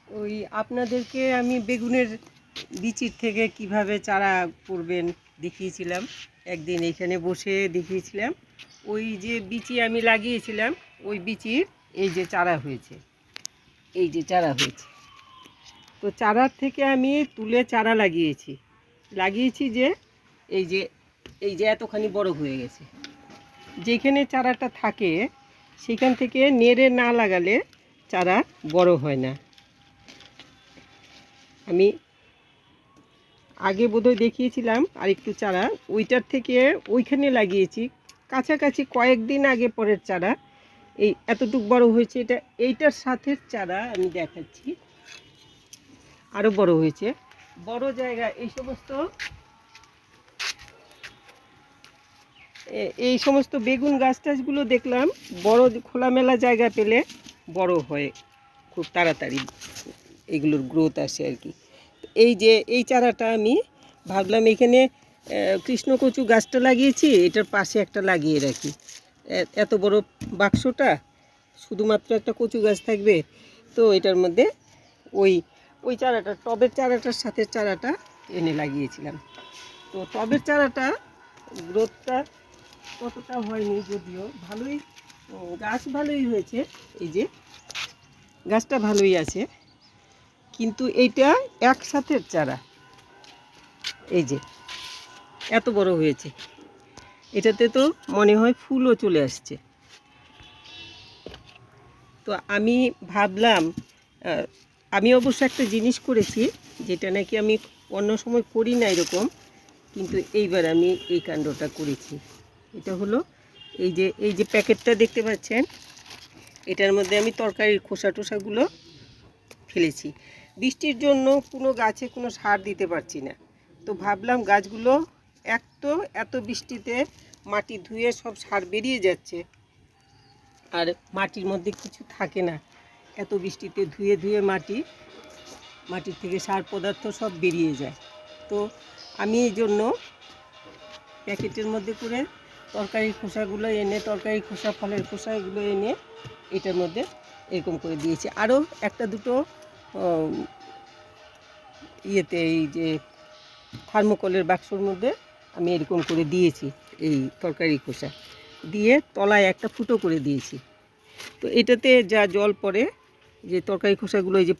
ওই আপনাদেরকে আমি বেগুনের বীচির থেকে কিভাবে চারা করবেন দেখিয়েছিলাম, একদিন এখানে বসে দেখিয়েছিলাম। ওই যে বীচি আমি লাগিয়েছিলাম, ওই বীচির এই যে চারা হয়েছে, এই যে চারা হয়েছে। তো চারার থেকে আমি তুলে চারা লাগিয়েছি যে এই যে এই যে এতখানি বড় হয়ে গেছে। যেখানে চারাটা থাকে সেখান থেকে নেড়ে না লাগালে চারা বড় হয় না। আমি আগে বোধহয় দেখিয়েছিলাম আরেকটু চারা, ওইটার থেকে ওইখানে লাগিয়েছি, কাছাকাছি কয়েকদিন আগে পরের চারা এই এতটুক বড় হয়েছে। এইটার সাথে চারা আমি দেখাচ্ছি, আরও বড় হয়েছে, বড় জায়গা। এই সমস্ত বেগুন গাছ টাছগুলো দেখলাম বড় খোলামেলা জায়গা পেলে বড় হয় খুব তাড়াতাড়ি, এগুলোর গ্রোথ আসে আর কি। এই যে এই চারাটা আমি ভাবলাম এখানে কৃষ্ণকচু গাছটা লাগিয়েছি, এটার পাশে একটা লাগিয়ে রাখি। এত বড় বাক্সটা শুধুমাত্র একটা কচু গাছ থাকবে, তো এটার মধ্যে ওই ওই চারাটা, টবের চারাটার সাথে চারাটা এনে লাগিয়েছিলাম। তো টবের চারাটা গ্রোথটা ততটা হয়নি, যদিও ভালোই গাছ ভালোই হয়েছে, এই যে গাছটা ভালোই আছে, কিন্তু এইটা একসাথে চারা এই যে এত বড় হয়েছে, এটাতে তো মনে হয় ফুলও চলে আসছে। তো আমি ভাবলাম, আমি অবশ্য একটা জিনিস করেছি যেটা নাকি আমি অন্য সময় করি না এরকম, কিন্তু এইবার আমি এই কাণ্ডটা করেছি। এটা হলো এই যে প্যাকেটটা দেখতে পাচ্ছেন, এটার মধ্যে আমি তরকারির খোসা টোসাগুলো ফেলেছি। বৃষ্টির জন্য কোনো গাছে কোনো সার দিতে পারছি না, তো ভাবলাম গাছগুলো এত বৃষ্টিতে মাটি ধুয়ে সব সার বেরিয়ে যাচ্ছে, আর মাটির মধ্যে কিছু থাকে না, এত বৃষ্টিতে ধুয়ে ধুয়ে মাটির থেকে সার পদার্থ সব বেরিয়ে যায়। তো আমি এই জন্য প্যাকেটের মধ্যে করে তরকারির খোসাগুলো এনে, তরকারি খোসা, ফলের খোসা, এগুলো এনে এটার মধ্যে এরকম করে দিয়েছি। আরও একটা দুটো ইয়েতে, এই যে থার্মোকলের বাক্সর মধ্যে আমি এরকম করে দিয়েছি, এই তরকারি খোসা দিয়ে তলায় একটা ফুটো করে দিয়েছি। তো এটাতে যা জল পড়ে, যে তরকারি খোসাগুলো এই যে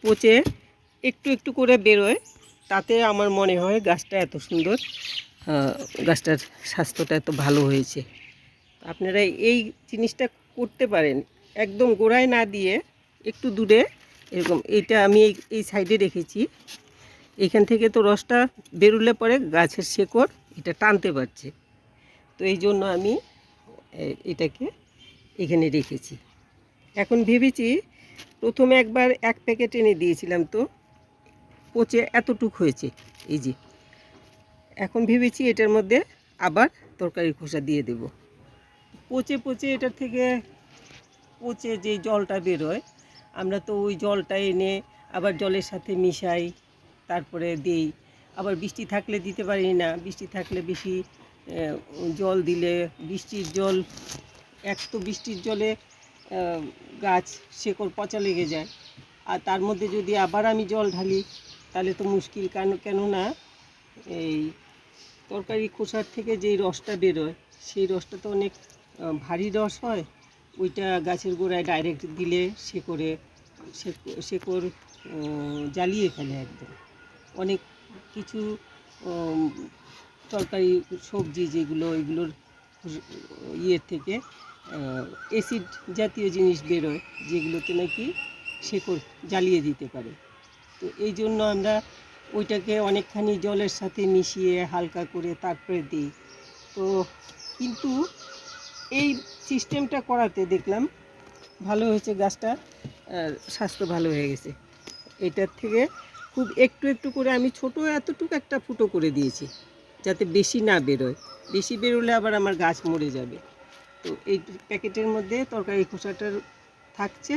পচে একটু একটু করে বেরোয়, তাতে আমার মনে হয় গাছটা এত সুন্দর, গাছটার স্বাস্থ্যটা এত ভালো হয়েছে। আপনারা এই জিনিসটা করতে পারেন, একদম গোড়ায় না দিয়ে একটু দূরে এরকম। এইটা আমি এই সাইডে রেখেছি, এখান থেকে তো রসটা বেরোলে পরে গাছের শেকড় এটা টানতে পারছে, তো এই জন্য আমি এটাকে এখানে রেখেছি। এখন ভেবেছি, প্রথমে একবার এক প্যাকেট এনে দিয়েছিলাম, তো পচে এতটুক হয়েছে এই যে, এখন ভেবেছি এটার মধ্যে আবার তরকারির খোসা দিয়ে দেব। পচে এটার থেকে যেই জলটা বেরোয়, আমরা তো ওই জলটা এনে আবার জলের সাথে মিশাই, তারপরে দিই। আবার বৃষ্টি থাকলে দিতে পারি না, বৃষ্টি থাকলে বেশি জল দিলে, বৃষ্টির জল, এক তো বৃষ্টির জলে গাছ শেকড় পচা লেগে যায়, আর তার মধ্যে যদি আবার আমি জল ঢালি তাহলে তো মুশকিল। কেননা এই তরকারি খোসার থেকে যেই রসটা বেরোয়, সেই রসটা তো অনেক ভারী রস হয়, ওইটা গাছের গোড়ায় ডাইরেক্ট দিলে শেকড় জ্বালিয়ে ফেলে একদম। অনেক কিছু তরকারি সবজি যেগুলো, এগুলোর ইয়ের থেকে অ্যাসিড জাতীয় জিনিস বেরোয়, যেগুলোতে নাকি শেকড় জ্বালিয়ে দিতে পারে। তো এই জন্য আমরা ওইটাকে অনেকখানি জলের সাথে মিশিয়ে হালকা করে তারপরে দিই। তো কিন্তু এই সিস্টেমটা করাতে দেখলাম ভালো হয়েছে, গাছটা স্বাস্থ্য ভালো হয়ে গেছে। এটার থেকে খুব একটু একটু করে আমি ছোটো এতটুকু একটা ফুটো করে দিয়েছি, যাতে বেশি না বেরোয়, বেশি বেরোলে আবার আমার গাছ মরে যাবে। তো এই প্যাকেটের মধ্যে তরকারি খোসাটার থাকছে,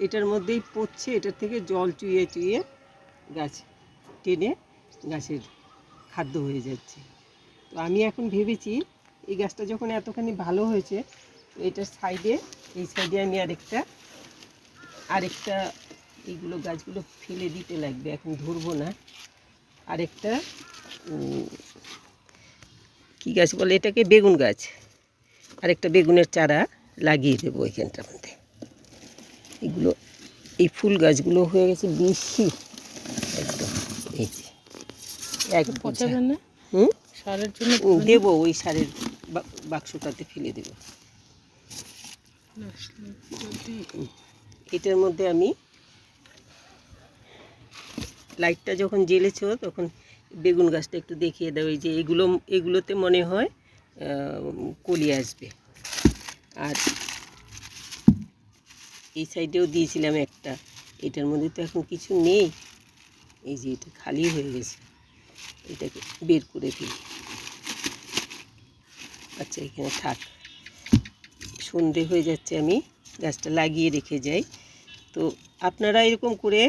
এটার মধ্যেই পড়ছে, এটার থেকে জল চুইয়ে চুইয়ে গাছ টেনে গাছের খাদ্য হয়ে যাচ্ছে। তো আমি এখন ভেবেছি, এই গাছটা যখন এতখানি ভালো হয়েছে, এটার সাইডে, এই সাইডে আমি আরেকটা এইগুলো গাছগুলো ফেলে দিতে লাগবে, এখন ধরবো না। আরেকটা কী গাছ বলে এটাকে, বেগুন গাছ, আরেকটা বেগুনের চারা লাগিয়ে দেবো এখানটার মধ্যে। এগুলো এই ফুল গাছগুলো হয়ে গেছে বেশি একদম, এই যে এক বোঝা। সারের জন্য দেবো, ওই সারের বাক্সটাতে ফেলে দেবো। এটার মধ্যে আমি লাইটটা যখন জ্বেলেছো তখন বেগুন গাছটা একটু দেখিয়ে দাও। এই যে এগুলোতে মনে হয় কলি আসবে। আর এই সাইডেও দিয়েছিলাম একটা, এটার মধ্যে তো এখন কিছু নেই, এই যে এটা খালি হয়ে গেছে, এটাকে বের করে দিই। আচ্ছা এখানে থাক, সন্ধে হয়ে যাচ্ছে, আমি গাছটা লাগিয়ে রেখে যাই। তো আপনারা এরকম করে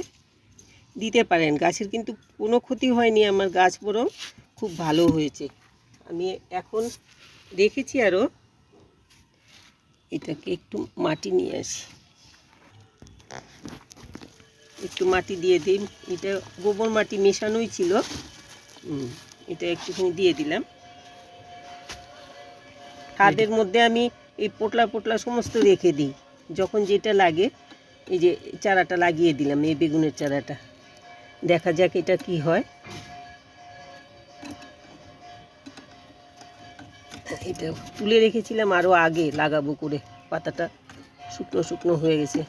দিতে পারেন, গাছের কিন্তু কোনো ক্ষতি হয়নি, আমার গাছ বরং খুব ভালো হয়েছে। আমি এখন রেখেছি আরও, এটাকে একটু মাটি নিয়ে আসি, একটু মাটি দিয়ে দিই। এটা গোবর মাটি মেশানোই ছিল, এটা একটুখানি দিয়ে দিলাম। ছাদের মধ্যে আমি এই পোটলা পোটলা সমস্ত রেখে দিই, যখন যেটা লাগে। এই যে চারাটা লাগিয়ে দিলাম, এই বেগুনের চারাটা, দেখা যাক এটা কি হয়। এটা তুলে রেখেছিলাম আরও আগে লাগাবো করে, পাতাটা শুকনো শুকনো হয়ে গেছে।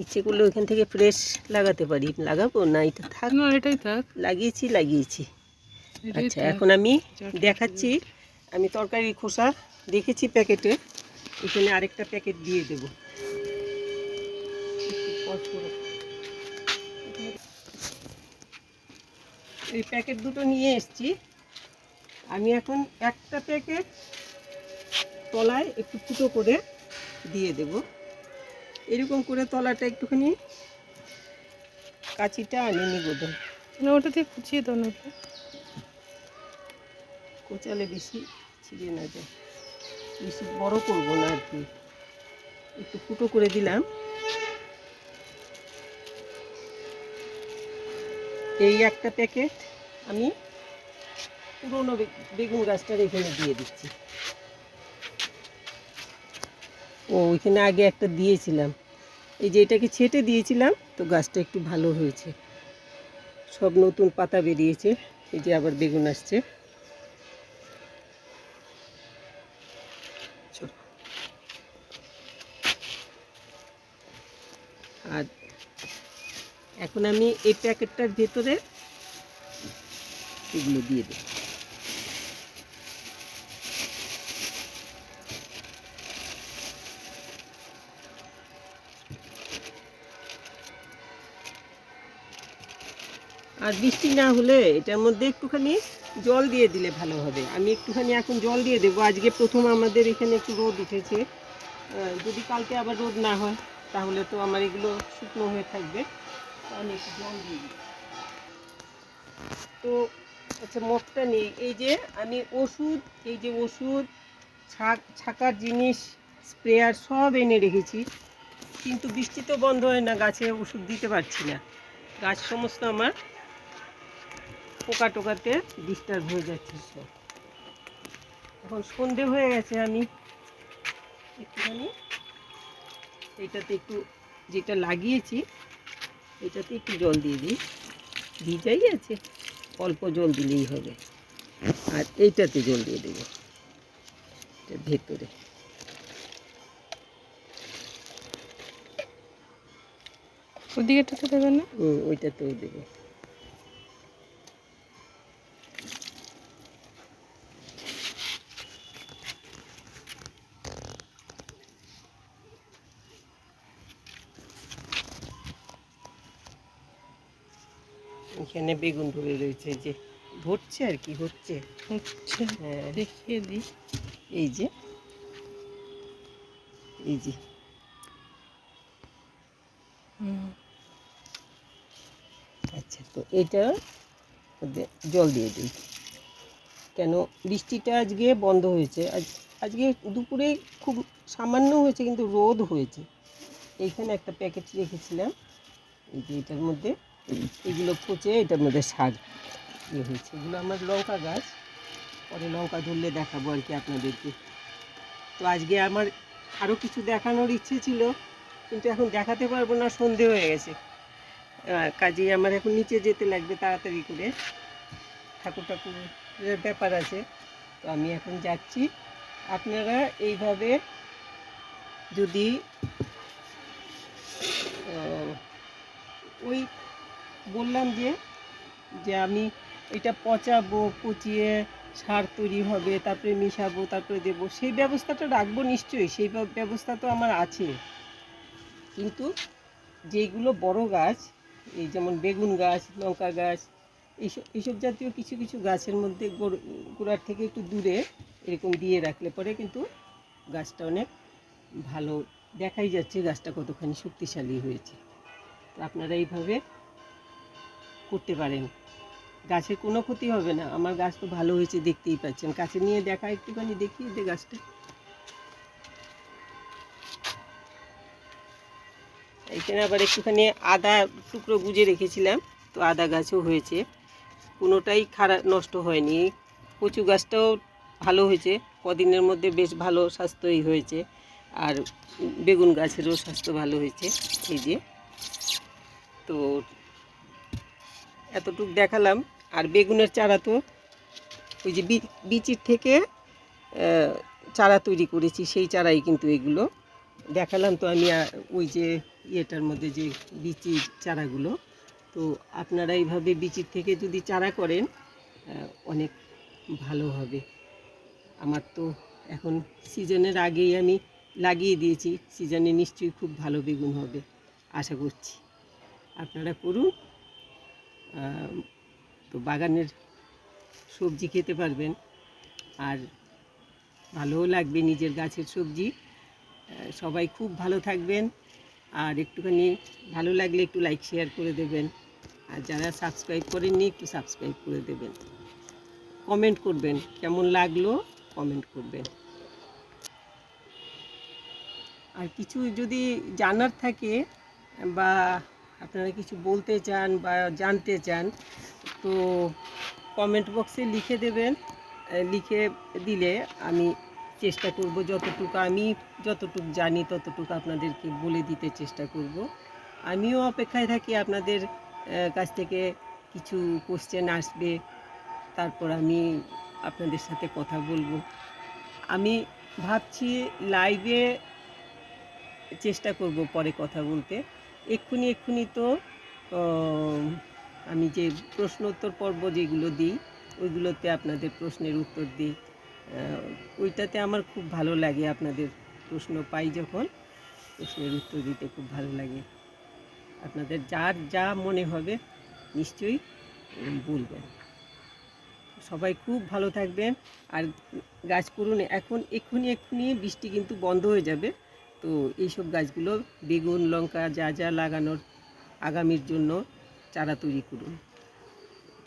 ইচ্ছে করলে ওইখান থেকে ফ্রেশ লাগাতে পারি, লাগাবো না, এটা থাক, এটাই থাক, লাগিয়েছি। আচ্ছা এখন আমি দেখাচ্ছি, আমি তরকারির খোসা দেখেছি প্যাকেটে, এখানে আরেকটা প্যাকেট দিয়ে দেবো। এই প্যাকেট দুটো নিয়ে এসেছি আমি, এখন একটা প্যাকেট তলায় একটু ফুটো করে দিয়ে দেব। এরকম করে তলাটা একটুখানি কাঁচিটা আনিনি বোধহয়, ওটা দিয়ে কুচিয়ে দাও না, কোচালে বেশি ছিঁড়ে না যায়, বেশি বড় করবো না আর কি, একটু ফুটো করে দিলাম। এই একটা প্যাকেট আমি পুরোনো বেগুন গাছটার এখানে দিয়ে দিচ্ছি। ও ওইখানে আগে একটা দিয়েছিলাম, এই যে এটাকে ছেটে দিয়েছিলাম, তো গাছটা একটু ভালো হয়েছে, সব নতুন পাতা বেরিয়েছে, এই যে আবার বেগুন আসছে। আর এখন আমি এই প্যাকেটটার ভেতরে এগুলো দিয়ে দেব। আর বৃষ্টি না হলে এটার মধ্যে একটুখানি জল দিয়ে দিলে ভালো হবে। আমি একটুখানি এখন জল দিয়ে দেবো, আজকে প্রথম আমাদের এখানে একটু রোদ উঠেছে, যদি কালকে আবার রোদ না হয় তাহলে তো আমার এগুলো শুকনো হয়ে থাকবে, আমি একটু জল দিয়ে দিই। তো আচ্ছা মগটা নিয়ে এই যে আমি ওষুধ, এই যে ওষুধ, ছাকার জিনিস, স্প্রেয়ার সব এনে রেখেছি, কিন্তু বৃষ্টি তো বন্ধ হয় না, গাছে ওষুধ দিতে পারছি না, গাছ সমস্ত আমার পোকা টোকাতে ডিস্টার্ব হয়ে যাচ্ছে সব। এখন সন্ধে হয়ে গেছে, আমি একটুখানি এইটাতে একটু, যেটা লাগিয়েছি এটাতে একটু জল দিয়ে দিই, ভিজাই আছে, অল্প জল দিলেই হবে। আর এইটাতে জল দিয়ে দেবো, এটা ভেতরে। ওদিকেটাতে দেবে না? ওইটাতেও দেবো। এখানে বেগুন ধরে রয়েছে, যে ধরছে আর কি, হচ্ছে। হ্যাঁ দেখিয়ে দিই, এই যে এই যে আচ্ছা, তো এটা জল দিয়ে দিই, কেন বৃষ্টিটা আজকে বন্ধ হয়েছে, আজকে দুপুরে খুব সামান্য হয়েছে, কিন্তু রোদ হয়েছে। এইখানে একটা প্যাকেট রেখেছিলাম, এই যে এটার মধ্যে এগুলো পচে এটার মধ্যে সার হয়েছে। এগুলো আমার লঙ্কা গাছ, পরে লঙ্কা ধরলে দেখাবো আর কি আপনাদেরকে। তো আজকে আমার আরও কিছু দেখানোর ইচ্ছে ছিল, কিন্তু এখন দেখাতে পারবো না, সন্ধে হয়ে গেছে। কাজেই আমার এখন নিচে যেতে লাগবে তাড়াতাড়ি করে, ঠাকুর ঠাকুরের ব্যাপার আছে। তো আমি এখন যাচ্ছি। আপনারা এইভাবে যদি ওই বললাম যে আমি এটা পচাবো, পচিয়ে সার তৈরি হবে, তারপরে মিশাবো, তারপরে দেবো, সেই ব্যবস্থাটা রাখবো নিশ্চয়ই, সেই ব্যবস্থা তো আমার আছে। কিন্তু যেগুলো বড় গাছ, এই যেমন বেগুন গাছ, লঙ্কা গাছ, এইসব জাতীয় কিছু কিছু গাছের মধ্যে গোড়ার থেকে একটু দূরে এরকম দিয়ে রাখলে পরে কিন্তু গাছটা অনেক ভালো দেখাই যাচ্ছে, গাছটা কতখানি শক্তিশালী হয়েছে। তো আপনারা এইভাবে করতে পারেন, গাছের কোনো ক্ষতি হবে না। আমার গাছ তো ভালো হয়েছে, দেখতেই পাচ্ছেন। কাছে নিয়ে দেখা, একটুখানি দেখিয়ে দে গাছটা। এখানে আবার একটুখানি আদা টুকরো গুজে রেখেছিলাম, তো আদা গাছও হয়েছে, কোনোটাই খারাপ নষ্ট হয়নি। কচু গাছটাও ভালো হয়েছে, কদিনের মধ্যে বেশ ভালো স্বাস্থ্যই হয়েছে। আর বেগুন গাছেরও স্বাস্থ্য ভালো হয়েছে। এই যে, তো এতটুক দেখালাম। আর বেগুনের চারা তো ওই যে বিচির থেকে চারা তৈরি করেছি, সেই চারাই কিন্তু এগুলো দেখালাম। তো আমি ওই যে ইয়েটার মধ্যে যে বিচির চারাগুলো, তো আপনারা এইভাবে বিচির থেকে যদি চারা করেন অনেক ভালো হবে। আমার তো এখন সিজনের আগেই আমি লাগিয়ে দিয়েছি, সিজনে নিশ্চয়ই খুব ভালো বেগুন হবে আশা করছি। আপনারা করুন, তো বাগানের সবজি খেতে পারবেন, আর ভালোও লাগবে নিজের গাছের সবজি। সবাই খুব ভালো থাকবেন, আর একটুখানি ভালো লাগলে একটু লাইক শেয়ার করে দেবেন, আর যারা সাবস্ক্রাইব করেননি একটু সাবস্ক্রাইব করে দেবেন, কমেন্ট করবেন কেমন লাগলো, কমেন্ট করবেন। আর কিছু যদি জানার থাকে বা আপনারা কিছু বলতে চান বা জানতে চান, তো কমেন্ট বক্সে লিখে দেবেন। লিখে দিলে আমি চেষ্টা করব, আমি যতটুকু জানি ততটুকু আপনাদেরকে বলে দিতে চেষ্টা করব। আমিও অপেক্ষায় থাকি আপনাদের কাছ থেকে কিছু কোশ্চেন আসবে, তারপর আমি আপনাদের সাথে কথা বলবো। আমি ভাবছি লাইভে চেষ্টা করব পরে কথা বলতে। এক্ষুনি তো আমি যে প্রশ্নোত্তর পর্ব যেগুলো দিই, ওইগুলোতে আপনাদের প্রশ্নের উত্তর দিই। ওইটাতে আমার খুব ভালো লাগে, আপনাদের প্রশ্ন পাই যখন, প্রশ্নের উত্তর দিতে খুব ভালো লাগে। আপনাদের যার যা মনে হবে নিশ্চয়ই বলবেন। সবাই খুব ভালো থাকবেন, আর গাছ করুন। এক্ষুনি বৃষ্টি কিন্তু বন্ধ হয়ে যাবে, তো এইসব গাছগুলো বেগুন, লঙ্কা যা যা লাগানোর আগামীর জন্য চারা তৈরি করুন।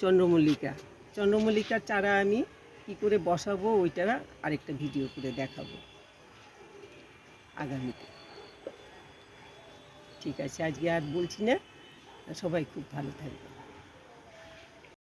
চন্দ্রমল্লিকার চারা আমি কি করে বসাবো ওইটা আরেকটা ভিডিও করে দেখাবো আগামীতে। ঠিক আছে, আজকে আর বলছি না, সবাই খুব ভালো থাকবে।